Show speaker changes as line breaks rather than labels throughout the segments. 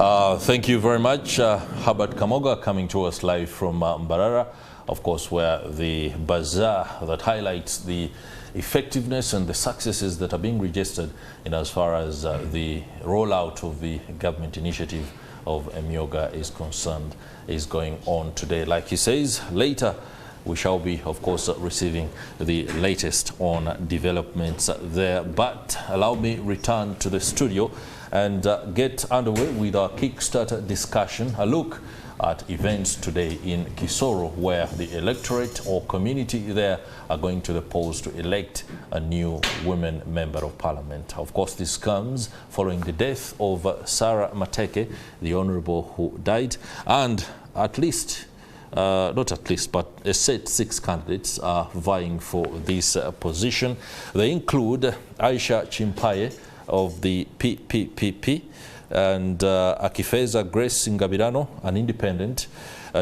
Thank you very much, Herbert Kamoga, coming to us live from Mbarara, of course, where the bazaar that highlights the effectiveness and the successes that are being registered in as far as the rollout of the government initiative of Emyoga is concerned is going on today. Like he says, later we shall be, of course, receiving the latest on developments there. But allow me return to the studio and get underway with our Kickstarter discussion, a look at events today in Kisoro, where the electorate or community there are going to the polls to elect a new women member of parliament. Of course, this comes following the death of Sarah Mateke, the honorable who died, and at least not at least, but a set 6 candidates are vying for this position. They include Aisha Chimpaye of the PPPP and Akifeza Grace Ngabirano, an independent,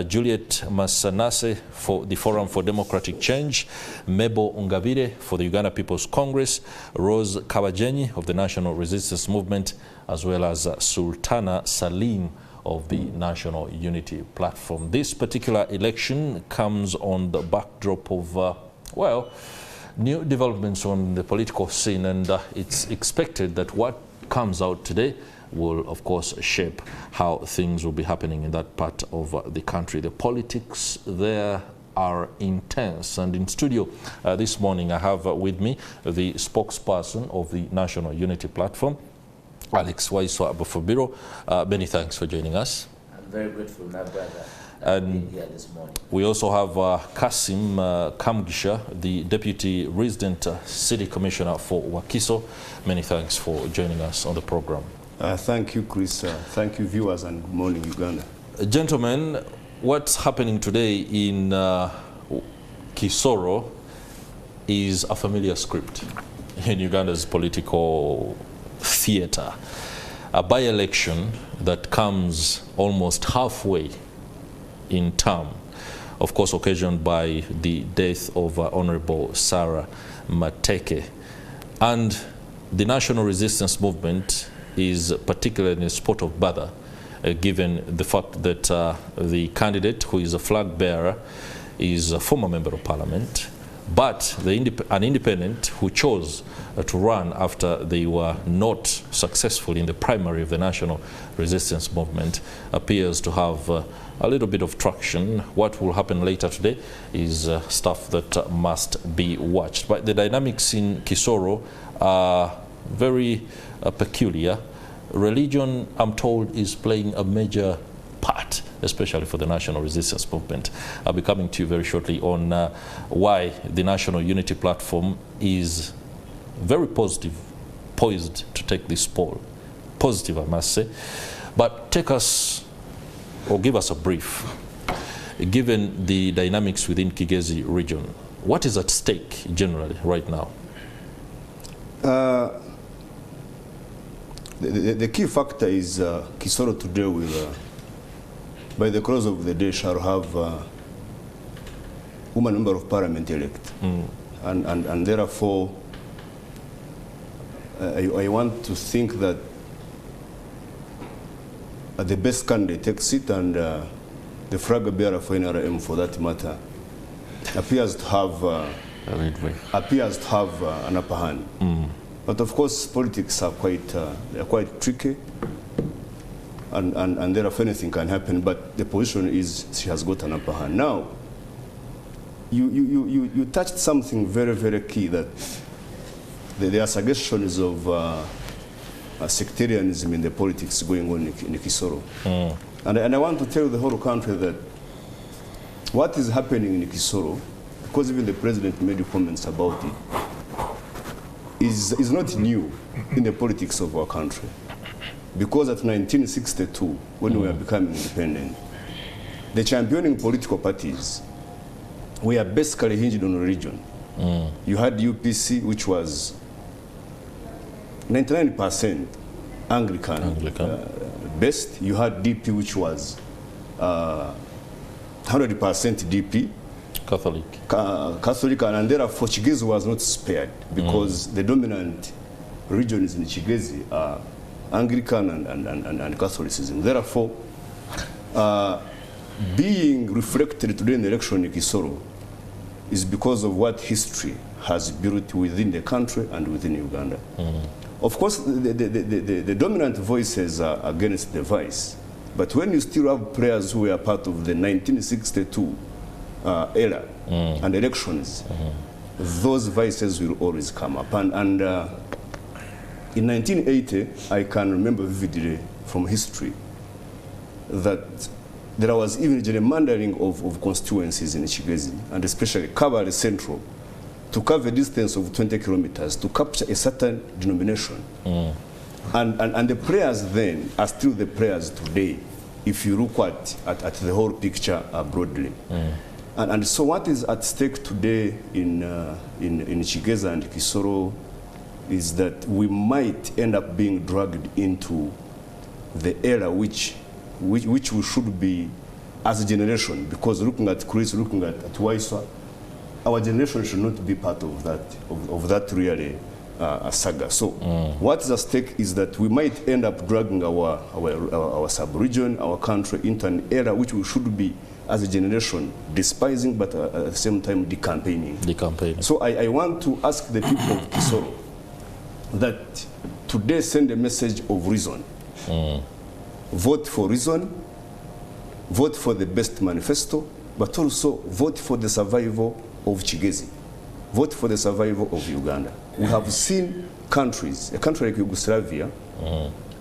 Juliet Masanase for the Forum for Democratic Change, Mebo Ungabire for the Uganda People's Congress, Rose Kabajenyi of the National Resistance Movement, as well as Sultana Salim of the National Unity Platform. This particular election comes on the backdrop of, well, new developments on the political scene, and it's expected that what comes out today will, of course, shape how things will be happening in that part of the country. The politics there are intense, and in studio this morning I have with me the spokesperson of the National Unity Platform, Alex Waiswa Mufumbiro. Many thanks for joining us.
I'm very grateful, my brother.
And
here this morning.
We also have Kassim Kamugisha, the Deputy Resident City Commissioner for Wakiso. Many thanks for joining us on the program.
Thank you, Chris. Thank you, viewers, and good morning, Uganda.
Gentlemen, what's happening today in Kisoro is a familiar script in Uganda's political theater. A by-election that comes almost halfway in term, of course occasioned by the death of Honorable Sarah Mateke. And the National Resistance Movement is particularly in a spot of bother, given the fact that the candidate, who is a flag bearer, is a former member of parliament, but an independent who chose to run after they were not successful in the primary of the National Resistance Movement appears to have a little bit of traction. What will happen later today is stuff that must be watched. But the dynamics in Kisoro are very peculiar. Religion, I'm told, is playing a major part, especially for the National Resistance Movement. I'll be coming to you very shortly on why the National Unity Platform is very positive, poised to take this poll. Positive, I must say. But take us, or give us a brief, given the dynamics within Kigezi region. What is at stake generally right now?
The key factor is Kisoro today will, by the close of the day, shall have woman member of parliament elect. And therefore, I want to think that the best candidate takes it, and the flag bearer for NRM, for that matter, appears to have an upper hand. But of course, politics are quite tricky, and therefore anything can happen. But the position is she has got an upper hand. Now, you touched something very, very key, that there are suggestions of sectarianism in the politics going on in Kisoro. And I want to tell the whole country that what is happening in Kisoro, because even the president made comments about it, is not new in the politics of our country. Because at 1962, when we were becoming independent, the championing political parties were basically hinged on religion. You had UPC, which was 99% Anglican. Based. You had DP, which was 100% DP. Catholic, and therefore Kigezi was not spared, because the dominant regions in Kigezi are Anglican and Catholicism. Therefore, being reflected today in the election in Kisoro is because of what history has built within the country and within Uganda. Of course, the dominant voices are against the vice, but when you still have players who were part of the 1962 era and elections, those vices will always come up. And in 1980, I can remember vividly from history that there was even gerrymandering of constituencies in Chigezi, and especially Kabale Central, to cover a distance of 20 kilometers to capture a certain denomination. And the players then are still the players today, if you look at the whole picture broadly. And so what is at stake today in Chigeza and Kisoro is that we might end up being dragged into the era which we should be as a generation, because looking at Chris, looking at Waiswa, our generation should not be part of that really saga. So what is at stake is that we might end up dragging our sub-region, our country into an era which we should be as a generation despising, but at the same time decampaigning. So I want to ask the people of Kisoro that today send a message of reason. Vote for reason, vote for the best manifesto, but also vote for the survival of Chigezi, vote for the survival of Uganda. We have seen countries, a country like Yugoslavia,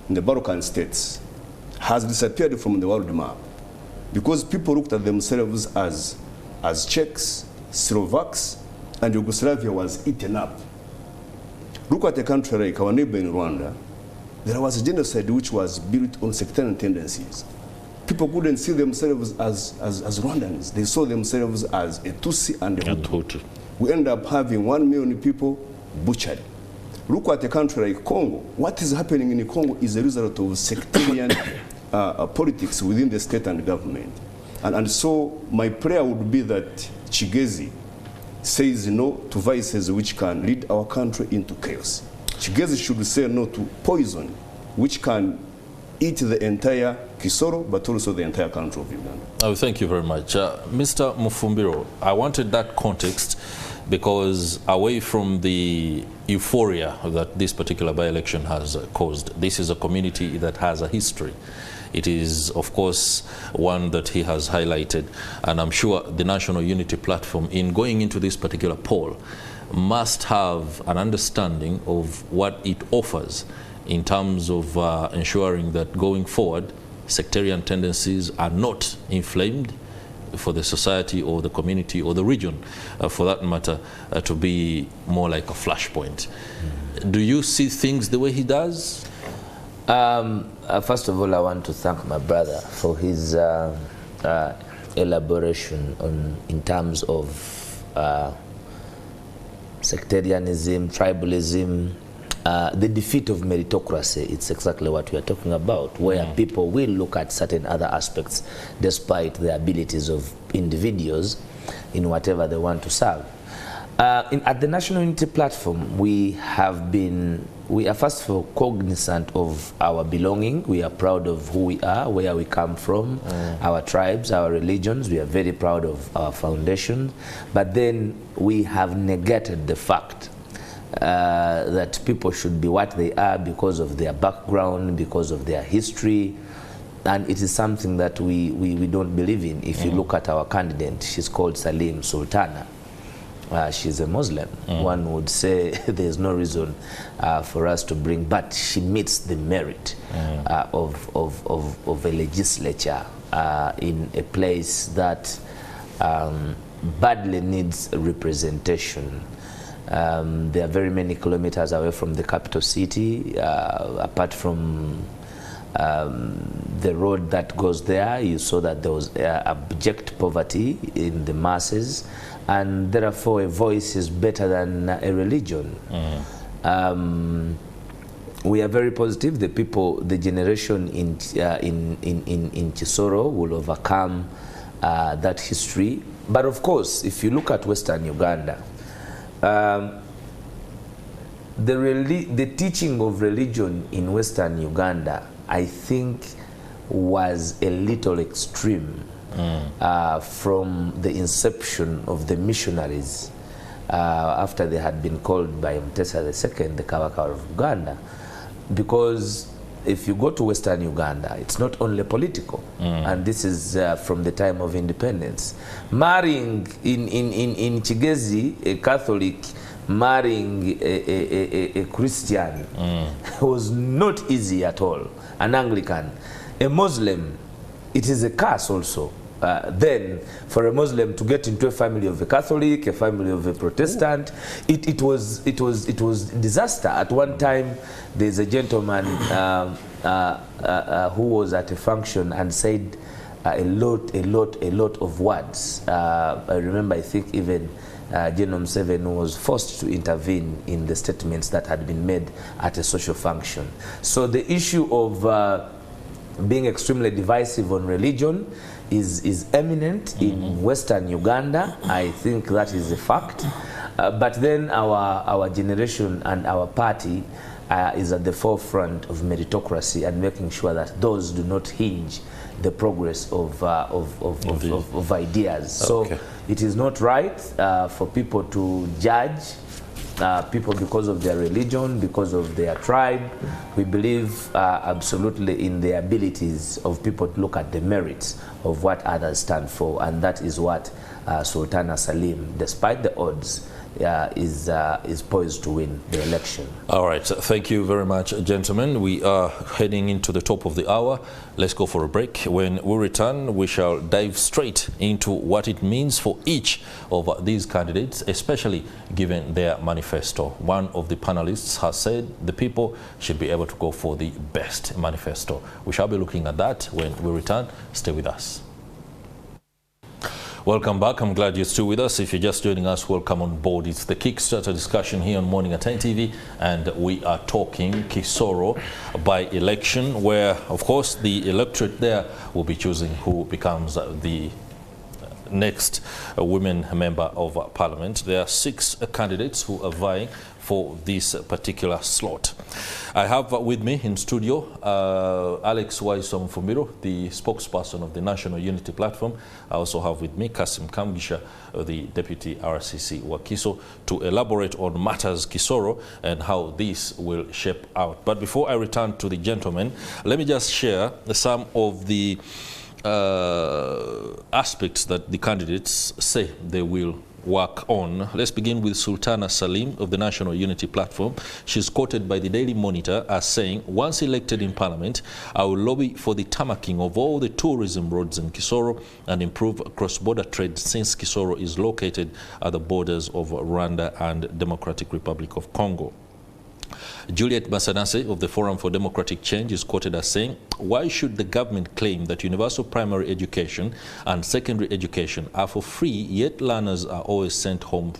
in the Balkan states, has disappeared from the world map because people looked at themselves as Czechs, Slovaks, and Yugoslavia was eaten up. Look at a country like our neighbor in Rwanda. There was a genocide which was built on sectarian tendencies. People couldn't see themselves as Rwandans. They saw themselves as a Tutsi and a Hutu. We end up having 1 million people butchered. Look at a country like Congo. What is happening in Congo is a result of sectarian politics within the state and government. And so my prayer would be that Chigezi says no to vices which can lead our country into chaos. Chigezi should say no to poison which can eat the entire Kisoro, but also the entire country of Uganda.
Oh, thank you very much. Mr. Mufumbiro, I wanted that context because away from the euphoria that this particular by-election has caused, this is a community that has a history. It is, of course, one that he has highlighted, and I'm sure the National Unity Platform, in going into this particular poll, must have an understanding of what it offers in terms of ensuring that going forward, sectarian tendencies are not inflamed for the society or the community or the region, for that matter, to be more like a flashpoint. Do you see things the way he does?
First of all, I want to thank my brother for his elaboration in terms of sectarianism, tribalism, the defeat of meritocracy. It's exactly what we are talking about, where people will look at certain other aspects despite the abilities of individuals in whatever they want to serve. At the National Unity Platform, we are first of all cognizant of our belonging. We are proud of who we are, where we come from, our tribes, our religions. We are very proud of our foundation. But then we have negated the fact that people should be what they are because of their background, because of their history. And it is something that we don't believe in. If you look at our candidate, she's called Salim Sultana. She's a Muslim. One would say there's no reason for us to bring, but she meets the merit of a legislature in a place that badly needs representation. There are very many kilometers away from the capital city. Apart from the road that goes there, you saw that there was abject poverty in the masses, and therefore a voice is better than a religion. We are very positive. The people, the generation in Kisoro will overcome that history. But of course, if you look at Western Uganda, the teaching of religion in Western Uganda, I think, was a little extreme from the inception of the missionaries after they had been called by Mutesa II, the Kabaka of Uganda, because if you go to Western Uganda, it's not only political, and this is from the time of independence. Marrying in Kigezi, a Catholic marrying a Christian was not easy at all. An Anglican, a Muslim, it is a curse also. Then for a Muslim to get into a family of a Catholic, a family of a Protestant, it was disaster. At one time, there's a gentleman who was at a function and said a lot of words. I remember, I think even General Museveni was forced to intervene in the statements that had been made at a social function. So the issue of being extremely divisive on religion is eminent in Western Uganda. I think that is a fact. But then our generation and our party is at the forefront of meritocracy and making sure that those do not hinge the progress of ideas.
Okay.
So it is not right for people to judge people because of their religion, because of their tribe. We believe absolutely in the abilities of people to look at the merits of what others stand for, and that is what Sultana Salim, despite the odds, is poised to win the election.
All right, thank you very much, gentlemen. We are heading into the top of the hour. Let's go for a break. When we return, we shall dive straight into what it means for each of these candidates, especially given their manifesto. One of the panelists has said the people should be able to go for the best manifesto. We shall be looking at that when we return. Stay with us. Welcome back. I'm glad you're still with us. If you're just joining us, welcome on board. It's the Kickstarter discussion here on Morning at NTV, and we are talking Kisoro by election, where, of course, the electorate there will be choosing who becomes the next women member of parliament. There are 6 candidates who are vying for this particular slot. I have with me in studio Alex Waiswa Mufumbiro, the spokesperson of the National Unity Platform. I also have with me Kassim Kamugisha, the Deputy RCC Wakiso, to elaborate on matters Kisoro and how this will shape out. But before I return to the gentlemen, let me just share some of the aspects that the candidates say they will work on. Let's begin with Sultana Salim of the National Unity Platform. She's quoted by the Daily Monitor as saying, "Once elected in Parliament, I will lobby for the tarmacking of all the tourism roads in Kisoro and improve cross-border trade, since Kisoro is located at the borders of Rwanda and Democratic Republic of Congo." Juliet Masanase of the Forum for Democratic Change is quoted as saying, "Why should the government claim that universal primary education and secondary education are for free, yet learners are always sent home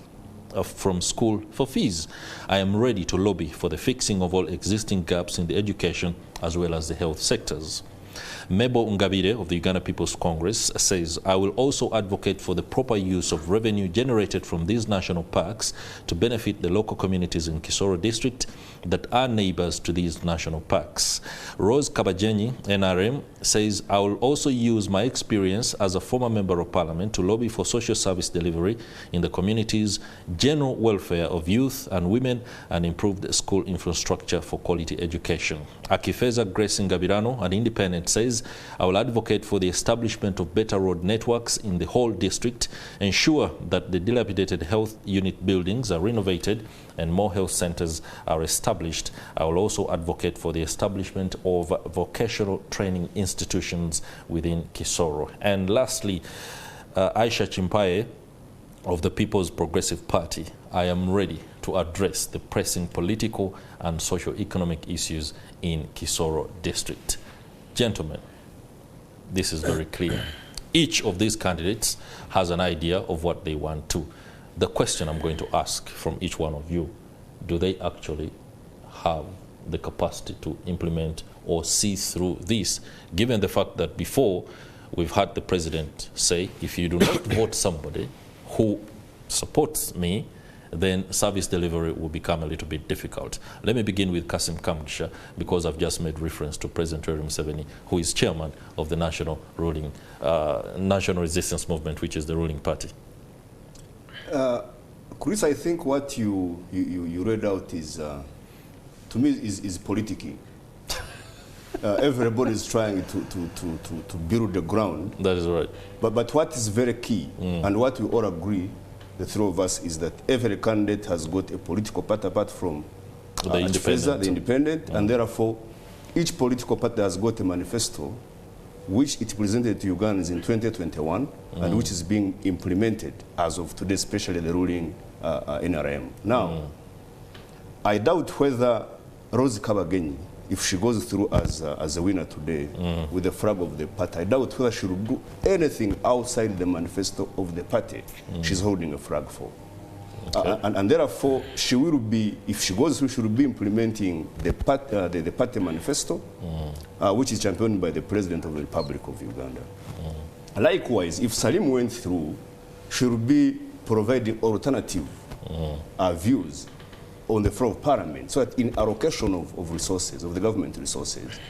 from school for fees? I am ready to lobby for the fixing of all existing gaps in the education as well as the health sectors." Mebo Ngabire of the Uganda People's Congress says, "I will also advocate for the proper use of revenue generated from these national parks to benefit the local communities in Kisoro district that are neighbors to these national parks." Rose Kabajenyi, NRM, says, "I will also use my experience as a former member of parliament to lobby for social service delivery in the communities, general welfare of youth and women, and improved school infrastructure for quality education." Akifeza Grace Ngabirano, an independent, says, "I will advocate for the establishment of better road networks in the whole district, ensure that the dilapidated health unit buildings are renovated and more health centers are established. I will also advocate for the establishment of vocational training institutions within Kisoro." And lastly, Aisha Chimpaye of the People's Progressive Party, "I am ready to address the pressing political and socio-economic issues in Kisoro district." Gentlemen, this is very clear. Each of these candidates has an idea of what they want to. The question I'm going to ask from each one of you, do they actually have the capacity to implement or see through this, given the fact that before we've had the president say, if you do not vote somebody who supports me, then service delivery will become a little bit difficult. Let me begin with Kassim Kamugisha, because I've just made reference to President Yoweri Museveni, who is chairman of the National Resistance Movement, which is the ruling party.
Chris, I think what you read out is, to me, is politicking. Everybody is trying to build the ground.
That is right.
But what is very key, and what we all agree, the three of us, is that every candidate has got a political party apart from
the independent,
and therefore each political party has got a manifesto which it presented to Ugandans in 2021 and which is being implemented as of today, especially the ruling NRM. Now, I doubt whether Rose Kabagenyi, if she goes through as a winner today with the flag of the party, I doubt whether she will do anything outside the manifesto of the party she's holding a flag for. Okay. And therefore, she will be, if she goes through, she will be implementing the party manifesto, which is championed by the President of the Republic of Uganda. Likewise, if Salim went through, she will be providing alternative views on the floor of Parliament, so that in allocation of resources, of the government resources,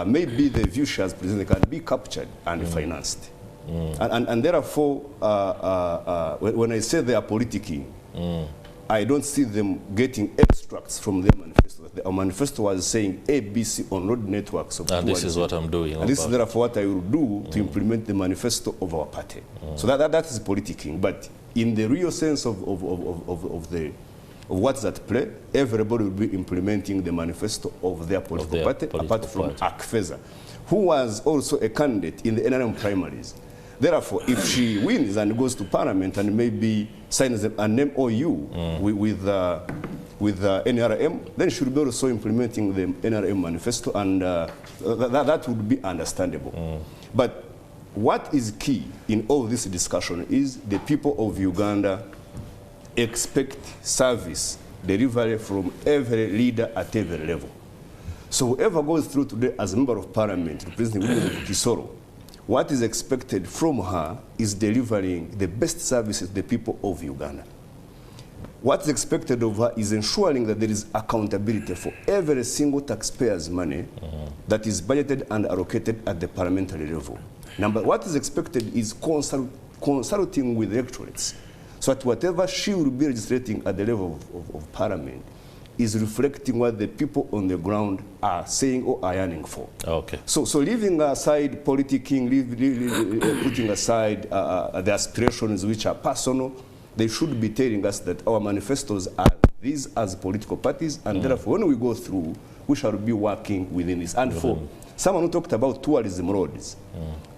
maybe the view she has presented can be captured and financed. And therefore, when I say they are politicking, I don't see them getting extracts from their manifesto. The manifesto was saying ABC on road networks.
And this is what I'm doing.
And this is therefore what I will do to implement the manifesto of our party. So that is politicking. But in the real sense of what's at play, everybody will be implementing the manifesto of their political party, apart from Akfeza, who was also a candidate in the NRM primaries. Therefore, if she wins and goes to Parliament and maybe signs an MOU with NRM, then she will be also implementing the NRM manifesto, and that would be understandable. But what is key in all this discussion is the people of Uganda expect service delivery from every leader at every level. So whoever goes through today as a member of Parliament, representing Kisoro, what is expected from her is delivering the best services to the people of Uganda. What is expected of her is ensuring that there is accountability for every single taxpayer's money that is budgeted and allocated at the parliamentary level. What is expected is consulting with electorates, so that whatever she will be legislating at the level of Parliament is reflecting what the people on the ground are saying or are yearning for.
Okay.
So leaving aside politicking, putting aside the aspirations which are personal, they should be telling us that our manifestos are these as political parties, and therefore when we go through, we shall be working within this. And for someone who talked about tourism roads,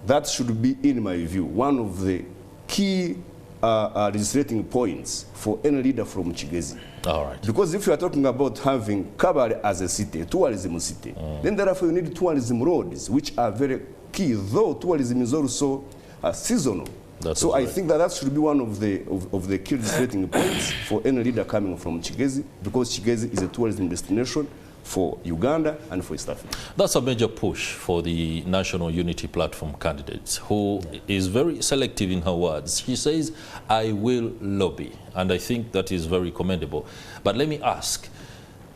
that should be, in my view, one of the key legislating points for any leader from Kigezi.
All right.
Because if you are talking about having Kabale as a city, tourism city, then therefore you need tourism roads, which are very key, though tourism is also seasonal. So I think that should be one of the key legislating points for any leader coming from Kigezi, because Kigezi is a tourism destination for Uganda and for East Africa.
That's a major push for the National Unity Platform candidates, who is very selective in her words. She says, I will lobby, and I think that is very commendable. But let me ask,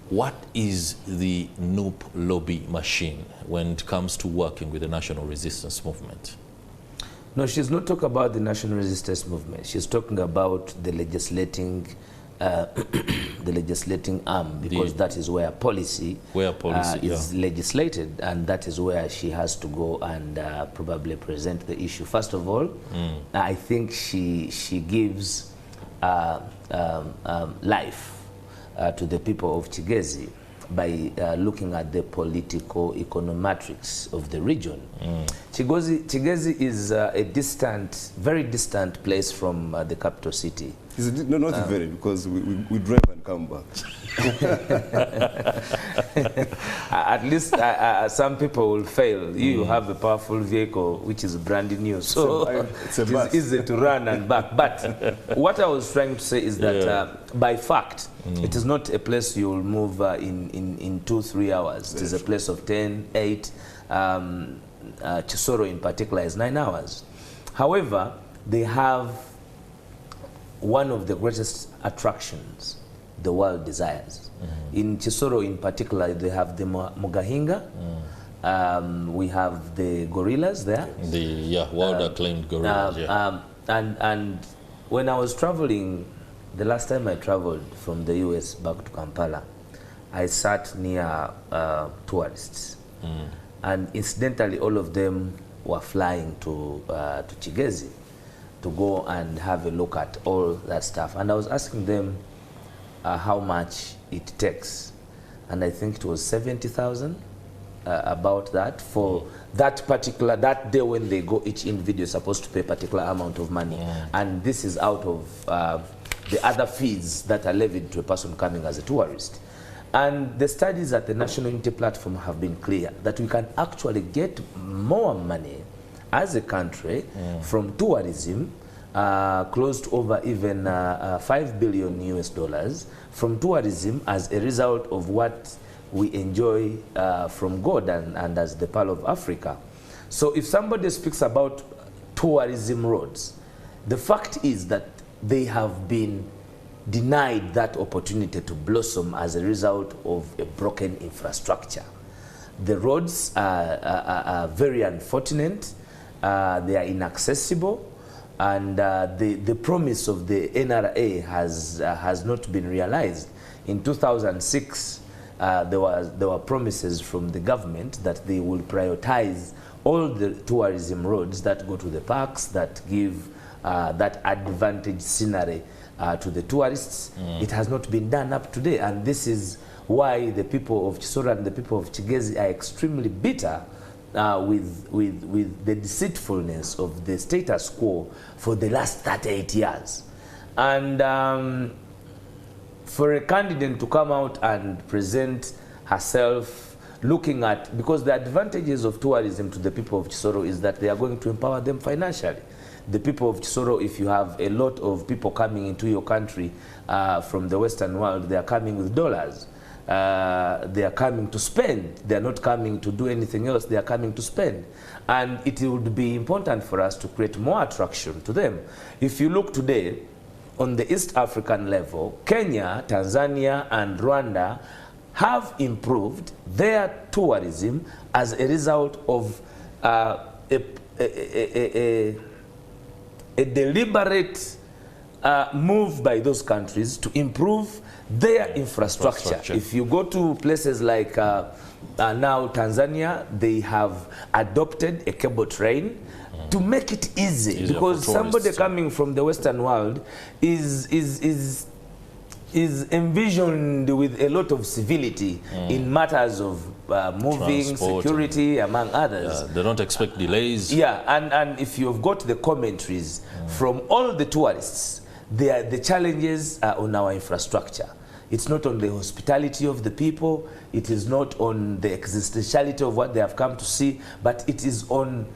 what is the NUP lobby machine when it comes to working with the National Resistance Movement?
No, she's not talking about the National Resistance Movement. She's talking about the legislating arm, because that is where policy is legislated, and that is where she has to go and probably present the issue. First of all, I think she gives life to the people of Kigezi by looking at the political econometrics of the region. Kigezi is a distant, very distant place from the capital city.
No, not very, because we drive and come back.
At least some people will fail. You have a powerful vehicle which is brand new, so it's easy to run and back. But what I was trying to say is that by fact, it is not a place you will move in 2-3 hours. It is a place of 10, 8. Kisoro in particular is 9 hours. However, they have one of the greatest attractions the world desires. In Kisoro in particular, they have the Mugahinga. We have the gorillas there.
The world acclaimed gorillas.
And when I was traveling, the last time I traveled from the US back to Kampala, I sat near tourists. And incidentally, all of them were flying to Kigezi to go and have a look at all that stuff. And I was asking them how much it takes. And I think it was 70,000, about that, for that day when they go, each individual is supposed to pay a particular amount of money. And this is out of the other fees that are levied to a person coming as a tourist. And the studies at the National Unity Platform have been clear that we can actually get more money as a country from tourism, close to over even $5 billion US from tourism as a result of what we enjoy from God and as the Pearl of Africa. So if somebody speaks about tourism roads, the fact is that they have been denied that opportunity to blossom as a result of a broken infrastructure. The roads are very unfortunate, they are inaccessible, and the promise of the NRA has not been realized. In 2006, there were promises from the government that they will prioritize all the tourism roads that go to the parks, that give that advantage scenery to the tourists. It has not been done up to date, and this is why the people of Kisoro and the people of Kigezi are extremely bitter with the deceitfulness of the status quo for the last 38 years. And for a candidate to come out and present herself looking at, because the advantages of tourism to the people of Kisoro is that they are going to empower them financially. The people of Kisoro, if you have a lot of people coming into your country from the Western world, they are coming with dollars. They are coming to spend. They are not coming to do anything else. They are coming to spend. And it would be important for us to create more attraction to them. If you look today, on the East African level, Kenya, Tanzania, and Rwanda have improved their tourism as a result of a deliberate move by those countries to improve their infrastructure. If you go to places like now Tanzania, they have adopted a cable train to make it easy, because somebody coming from the Western world is envisioned with a lot of civility in matters of moving, transport, security, among others.
They don't expect delays.
And if you've got the commentaries from all the tourists, the challenges are on our infrastructure. It's not on the hospitality of the people, it is not on the existentiality of what they have come to see, but it is on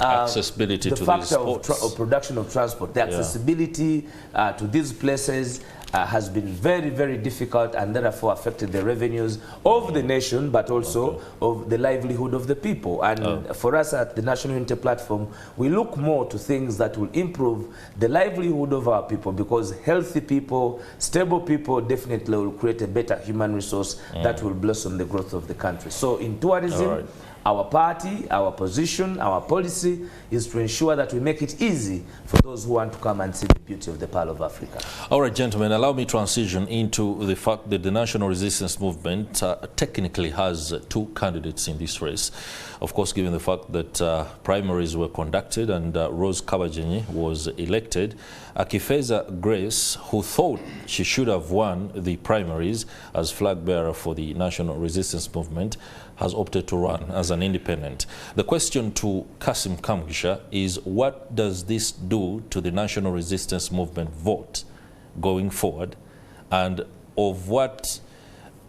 accessibility
the
to
factor
these
of production of transport. The accessibility to these places has been very, very difficult, and therefore affected the revenues of the nation, but also of the livelihood of the people. And for us at the National Unity Platform, we look more to things that will improve the livelihood of our people, because healthy people, stable people definitely will create a better human resource that will blossom the growth of the country. So in tourism, our party, our position, our policy is to ensure that we make it easy for those who want to come and see the beauty of the Pearl of Africa.
All right, gentlemen, allow me to transition into the fact that the National Resistance Movement technically has two candidates in this race. Of course, given the fact that primaries were conducted and Rose Kabajenyi was elected, Akifeza Grace, who thought she should have won the primaries as flag bearer for the National Resistance Movement, has opted to run as an independent. The question to Kassim Kamugisha is, what does this do to the National Resistance Movement vote going forward, and of what,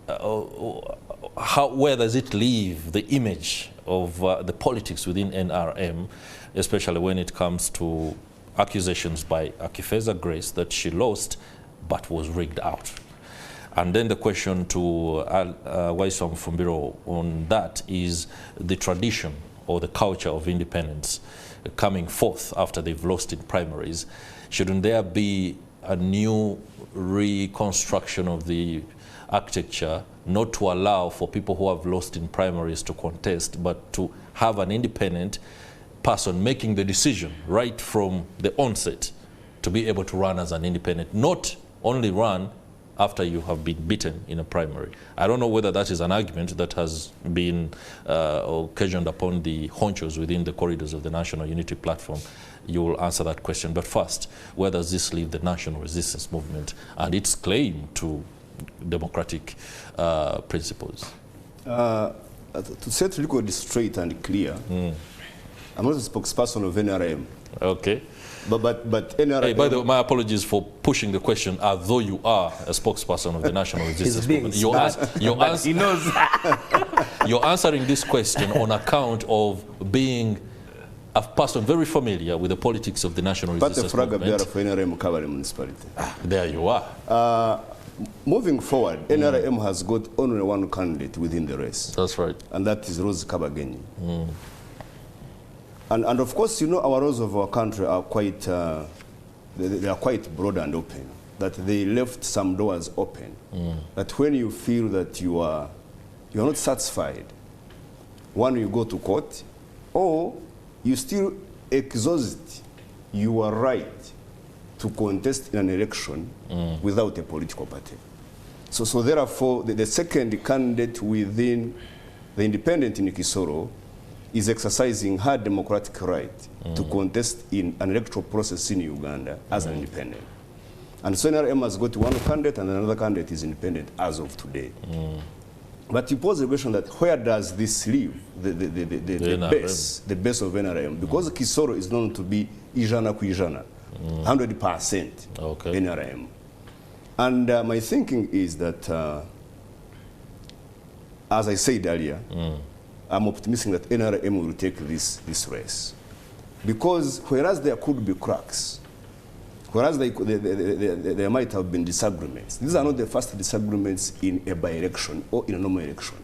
where does it leave the image of the politics within NRM, especially when it comes to accusations by Akifeza Grace that she lost but was rigged out? And then the question to Waiswa Mufumbiro on that is the tradition or the culture of independence coming forth after they've lost in primaries. Shouldn't there be a new reconstruction of the architecture, not to allow for people who have lost in primaries to contest, but to have an independent person making the decision right from the onset to be able to run as an independent, not only run after you have been beaten in a primary. I don't know whether that is an argument that has been occasioned upon the honchos within the corridors of the National Unity Platform. You will answer that question. But first, where does this leave the National Resistance Movement and its claim to democratic principles?
To set the record straight and clear, I'm not a spokesperson of NRM.
Okay.
But NRM...
Hey, by the way, my apologies for pushing the question, although you are a spokesperson of the National Resistance Movement.
He knows.
You're answering this question on account of being a person very familiar with the politics of the National Resistance Movement.
For NRM Kabale municipality.
There you are.
Moving forward, NRM has got only one candidate within the race.
That's right.
And that is Rose Kabagenyi. And of course, you know, our roles of our country are quite, they are quite broad and open. That they left some doors open. That when you feel that you are not satisfied, one, you go to court, or you still exhaust your right to contest in an election without a political party. So therefore, the second candidate within the independent in Kisoro is exercising her democratic right to contest in an electoral process in Uganda as an independent. And so NRM has got one candidate and another candidate is independent as of today. But you pose the question that where does this leave the base of NRM? Because Kisoro is known to be ijana ku ijana, 100% NRM. And my thinking is that, as I said earlier, I'm optimistic that NRM will take this race. Because whereas there could be cracks, whereas there might have been disagreements, these are not the first disagreements in a by-election or in a normal election.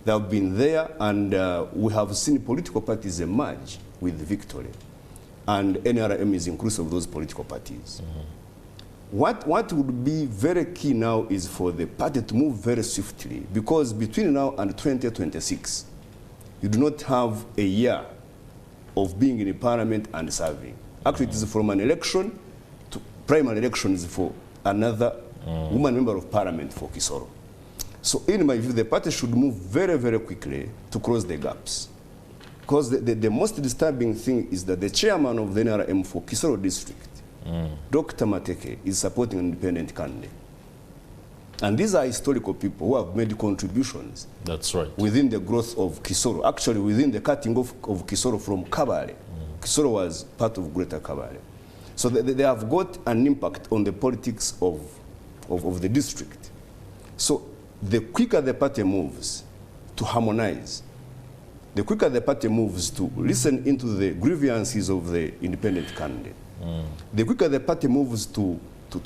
They have been there, and we have seen political parties emerge with victory. And NRM is inclusive of those political parties. What would be very key now is for the party to move very swiftly, because between now and 2026, you do not have a year of being in the parliament and serving. Actually, it is from an election to primary elections for another woman member of parliament for Kisoro. So in my view, the party should move very, very quickly to close the gaps. Because the most disturbing thing is that the chairman of the NRM for Kisoro district, Dr. Mateke, is supporting an independent candidate. And these are historical people who have made contributions. That's right. Within the growth of Kisoro. Actually, within the cutting off of Kisoro from Kabale. Kisoro was part of Greater Kabale. So they have got an impact on the politics of the district. So the quicker the party moves to harmonize, the quicker the party moves to listen into the grievances of the independent candidate, the quicker the party moves to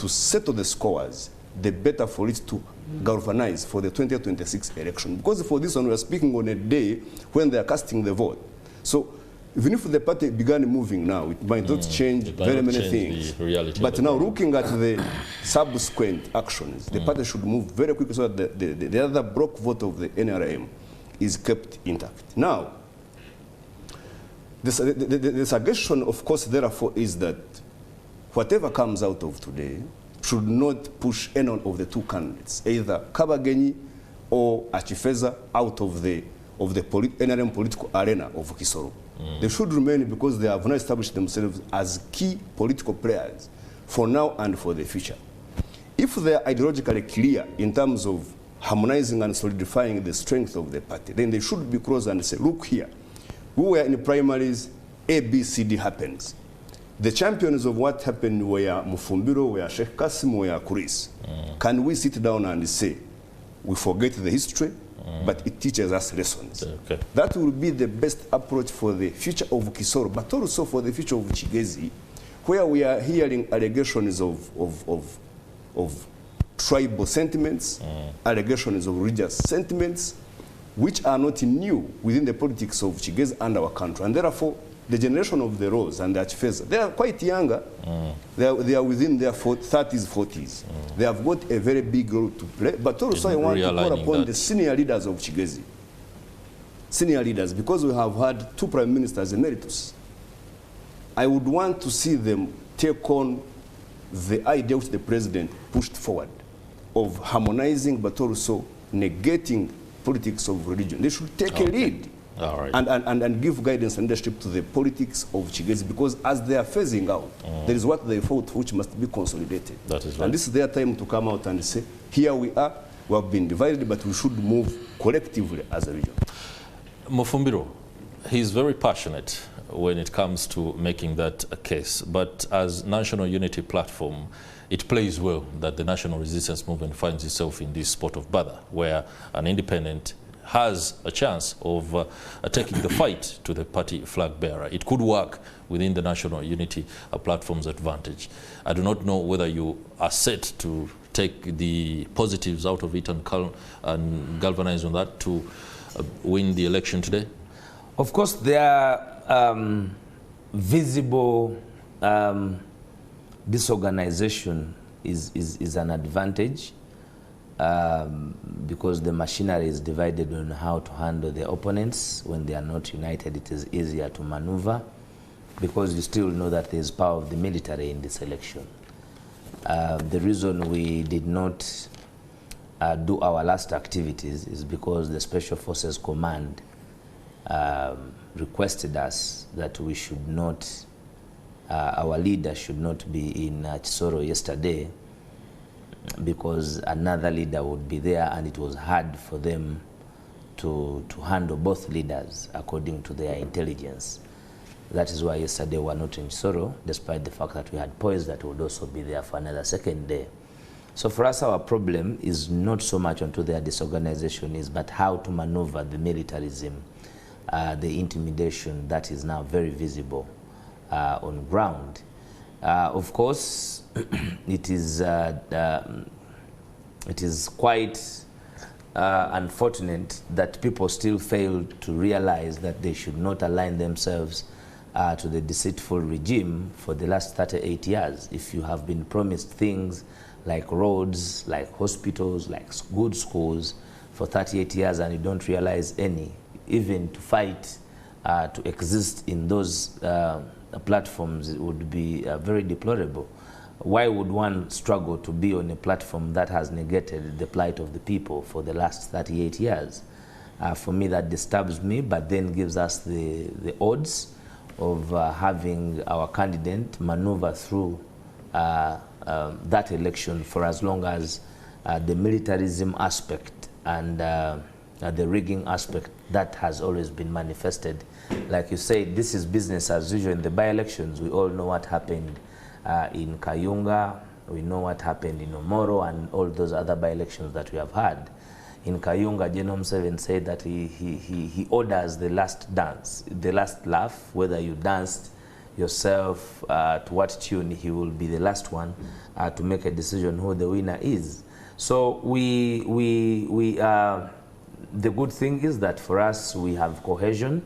settle the scores, the better for it to galvanize for the 2026 election. Because for this one, we are speaking on a day when they are casting the vote. So even if the party began moving now, it might not change very many things. But now looking at the subsequent actions, the party should move very quickly so that the other block vote of the NRM is kept intact. Now, the suggestion, of course, therefore, is that whatever comes out of today should not push any of the two candidates, either Kabagenyi or Achifeza, out of the NRM political arena of Kisoro. They should remain because they have now established themselves as key political players for now and for the future. If they are ideologically clear in terms of harmonizing and solidifying the strength of the party, then they should be close and say, look here, we were in the primaries, A, B, C, D happens. The champions of what happened were Mufumbiro, were Sheikh Kassim, were Kuris. Can we sit down and say, we forget the history, but it teaches us lessons? Okay. That will be the best approach for the future of Kisoro, but also for the future of Chigezi, where we are hearing allegations of tribal sentiments, allegations of religious sentiments, which are not new within the politics of Chigezi and our country. And therefore, the generation of the Rose and the Achifeza, they are quite younger. They are within their 30s, 40s. They have got a very big role to play. But also I want to call upon the senior leaders of Chigezi. Senior leaders, because we have had 2 prime ministers emeritus. I would want to see them take on the idea which the president pushed forward of harmonizing but also negating politics of religion. They should take a lead.
All right.
And give guidance and leadership to the politics of Chigezi, because as they are phasing out, there is what they fought, which must be consolidated.
That is right.
And this is their time to come out and say, here we are, we have been divided, but we should move collectively as a region.
Mufumbiro, he's very passionate when it comes to making that a case, but as National Unity Platform, it plays well that the National Resistance Movement finds itself in this spot of bother, where an independent has a chance of taking the fight to the party flag bearer. It could work within the National Unity Platform's advantage. I do not know whether you are set to take the positives out of it and galvanize on that to win the election today?
Of course, there are visible disorganization is an advantage because the machinery is divided on how to handle the opponents. When they are not united, it is easier to maneuver because you still know that there is power of the military in this election. The reason we did not do our last activities is because the Special Forces Command requested us that we should not, our leader should not be in Kisoro yesterday because another leader would be there, and it was hard for them to handle both leaders according to their intelligence. That is why yesterday we were not in Kisoro, despite the fact that we had poised that would also be there for another second day. So for us, our problem is not so much onto their disorganization, but how to maneuver the militarism, the intimidation that is now very visible on ground. Of course, it is quite unfortunate that people still fail to realize that they should not align themselves to the deceitful regime for the last 38 years. If you have been promised things like roads, like hospitals, like good schools for 38 years and you don't realize any, even to fight, to exist in those platforms, it would be very deplorable. Why would one struggle to be on a platform that has negated the plight of the people for the last 38 years? For me, that disturbs me, but then gives us the odds of having our candidate maneuver through that election for as long as the militarism aspect and the rigging aspect that has always been manifested. Like you said, this is business as usual in the by-elections. We all know what happened in Kayunga, we know what happened in Omoro and all those other by-elections that we have had. In Kayunga, Genome 7 said that he orders the last dance, the last laugh, whether you danced yourself to what tune, he will be the last one to make a decision who the winner is. So the good thing is that for us, we have cohesion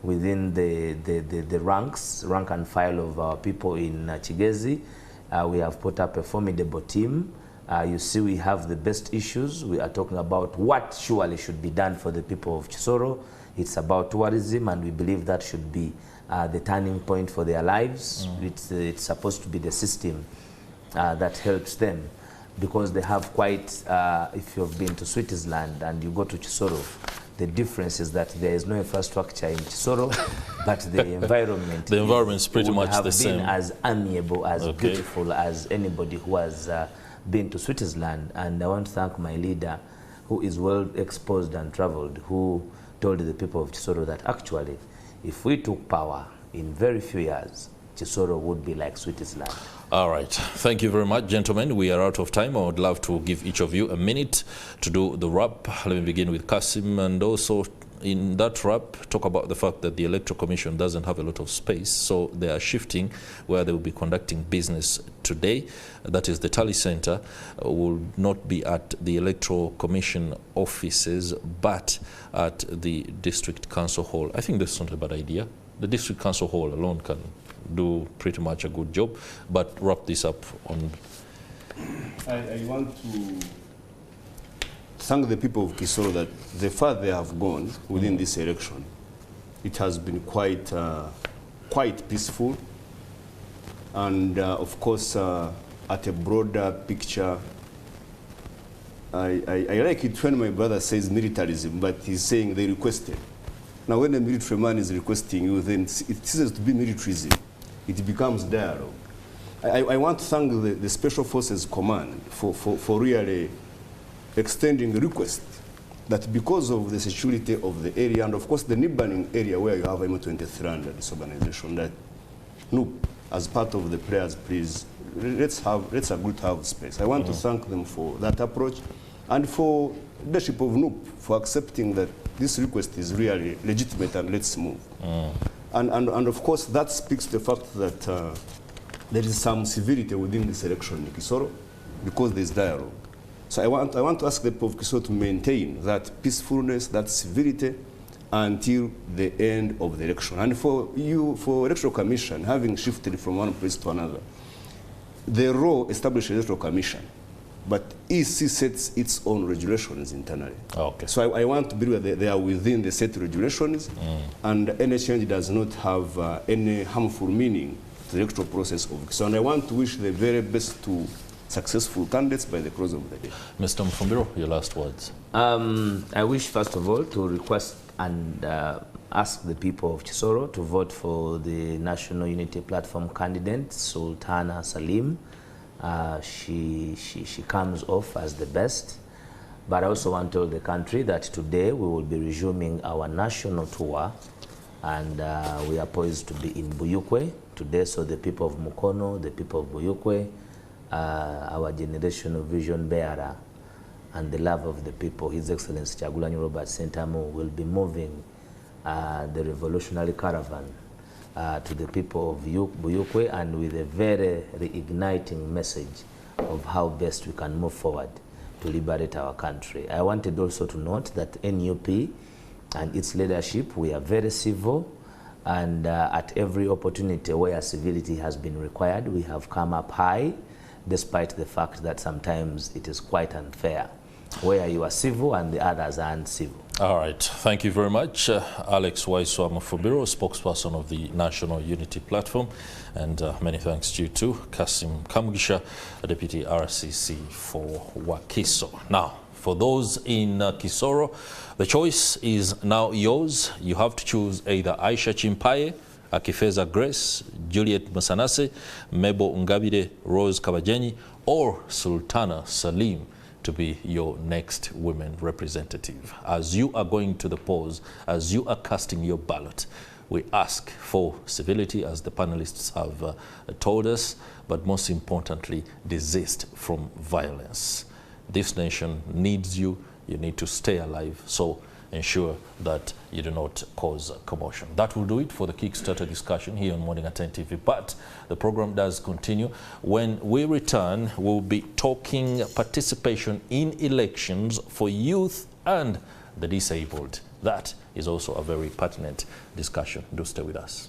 within the rank and file of our people in Chigezi. We have put up a formidable team. You see, we have the best issues. We are talking about what surely should be done for the people of Kisoro. It's about tourism, and we believe that should be the turning point for their lives. It's supposed to be the system that helps them, because they have quite, if you've been to Switzerland and you go to Kisoro, the difference is that there is no infrastructure in Kisoro, but the environment
the environment is pretty much the same.
As amiable, as beautiful as anybody who has been to Switzerland. And I want to thank my leader, who is well exposed and traveled, who told the people of Kisoro that actually, if we took power in very few years, Kisoro would be like Switzerland.
All right. Thank you very much, gentlemen. We are out of time. I would love to give each of you a minute to do the wrap. Let me begin with Kassim, and also in that wrap, talk about the fact that the Electoral Commission doesn't have a lot of space, so they are shifting where they will be conducting business today. That is, the Tally Center will not be at the Electoral Commission offices, but at the District Council Hall. I think that's not a bad idea, the district council hall alone can do pretty much a good job. But wrap this up on...
I want to thank the people of Kisoro that the far they have gone within this election. It has been quite peaceful, and of course, at a broader picture, I like it when my brother says militarism, but he's saying they requested. Now, when a military man is requesting you, then it ceases to be militarism. It becomes dialogue. I want to thank the Special Forces Command for really extending the request that because of the security of the area, and of course the neighboring area where you have M23 under this organization, that NUP, as part of the prayers, please, let's agree to have space. I want to thank them for that approach, and for leadership of NUP for accepting that this request is really legitimate and let's move. And of course that speaks to the fact that there is some civility within this election in Kisoro because there is dialogue. So I want to ask the people of Kisoro to maintain that peacefulness, that civility until the end of the election. And for Electoral Commission, having shifted from one place to another, the role established Electoral Commission, but EC sets its own regulations internally.
Okay.
So I want to believe that they are within the set regulations, and any change does not have any harmful meaning to the electoral process of Kisoro. And I want to wish the very best to successful candidates by the close of the day.
Mr. Mufumbiro, your last words.
I wish, first of all, to request and ask the people of Kisoro to vote for the National Unity Platform candidate, Sultana Salim. She comes off as the best. But I also want to tell the country that today we will be resuming our national tour, and we are poised to be in Buyukwe today. So the people of Mukono, the people of Buyukwe, our generational vision bearer and the love of the people, His Excellency Kyagulanyi Robert Ssentamu, will be moving the revolutionary caravan to the people of Buyukwe, and with a very reigniting message of how best we can move forward to liberate our country. I wanted also to note that NUP and its leadership, we are very civil, and at every opportunity where civility has been required, we have come up high, despite the fact that sometimes it is quite unfair, where you are civil and the others are uncivil.
All right. Thank you very much, Alex Waiswa Mufumbiro, spokesperson of the National Unity Platform, and many thanks to you too, Kassim Kamugisha, Deputy RCC for Wakiso. Now, for those in Kisoro, the choice is now yours. You have to choose either Aisha Chimpaye, Akifeza Grace, Juliet Musanase, Mebo Ngabire, Rose Kabajenyi, or Sultana Salim to be your next women representative. As you are going to the polls, as you are casting your ballot, we ask for civility, as the panelists have told us, but most importantly, desist from violence. This nation needs you. You need to stay alive. So ensure that you do not cause commotion. That will do it for the Kickstarter discussion here on MorningAtNTV. But the program does continue. When we return, we'll be talking participation in elections for youth and the disabled. That is also a very pertinent discussion. Do stay with us.